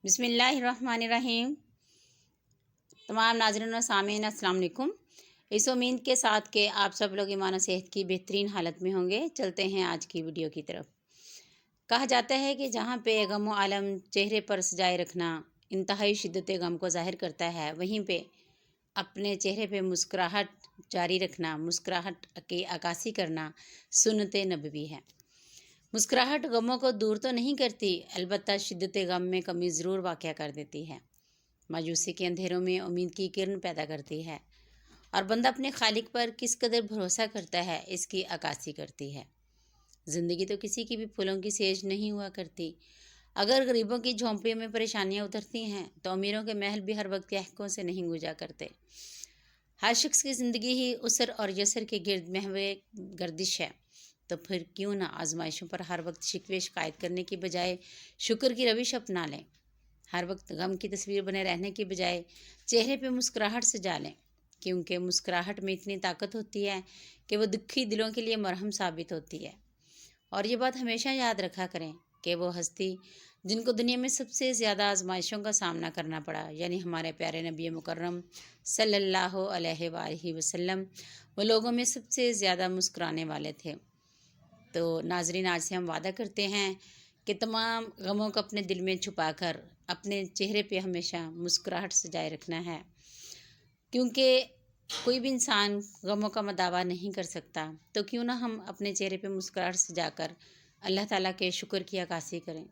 बिस्मिल्लाहिर्रहमानिर्रहीम। तमाम नाज़रीन और सामीन अस्सलाम वालेकुम। इस उम्मीद के साथ कि आप सब लोग ईमान और सेहत की बेहतरीन हालत में होंगे, चलते हैं आज की वीडियो की तरफ। कहा जाता है कि जहाँ पे गम व आलम चेहरे पर सजाए रखना इंतहाई शिद्दत गम को ज़ाहिर करता है, वहीं पे अपने चेहरे पे मुस्कुराहट जारी रखना, मुस्कुराहट की अक्कासी करना सुन्नत नबवी है। मुस्कुराहट गमों को दूर तो नहीं करती, अलबत्ता शिद्दत गम में कमी ज़रूर वाक़या कर देती है। मायूसी के अंधेरों में उम्मीद की किरण पैदा करती है और बंदा अपने खालिक पर किस कदर भरोसा करता है, इसकी अक्कासी करती है। ज़िंदगी तो किसी की भी फूलों की सेज नहीं हुआ करती। अगर गरीबों की झोंपड़ियों में परेशानियाँ उतरती हैं तो अमीरों के महल भी हर वक्त कहकों से नहीं गुजा करते। हर शख्स की ज़िंदगी ही उसर और यसर के गिर्द महवे गर्दिश है, तो फिर क्यों ना आजमाइशों पर हर वक्त शिकवे शिकायत करने की बजाय शुक्र की रविश अपना लें। हर वक्त गम की तस्वीर बने रहने की बजाय चेहरे पे मुस्कुराहट सजा लें, क्योंकि मुस्कुराहट में इतनी ताकत होती है कि वो दुखी दिलों के लिए मरहम साबित होती है। और ये बात हमेशा याद रखा करें कि वो हस्ती जिनको दुनिया में सबसे ज़्यादा आजमाइशों का सामना करना पड़ा, यानी हमारे प्यारे नबी मुकर्रम सल्लल्लाहु अलैहि वसल्लम, वो लोगों में सबसे ज़्यादा मुस्कुराने वाले थे। तो नाजरीन, आज से हम वादा करते हैं कि तमाम गमों को अपने दिल में छुपाकर अपने चेहरे पे हमेशा मुस्कुराहट सजाए रखना है, क्योंकि कोई भी इंसान गमों का दावा नहीं कर सकता। तो क्यों ना हम अपने चेहरे पे मुस्कुराहट सजाकर अल्लाह ताला के शुक्र की अक्कासी करें।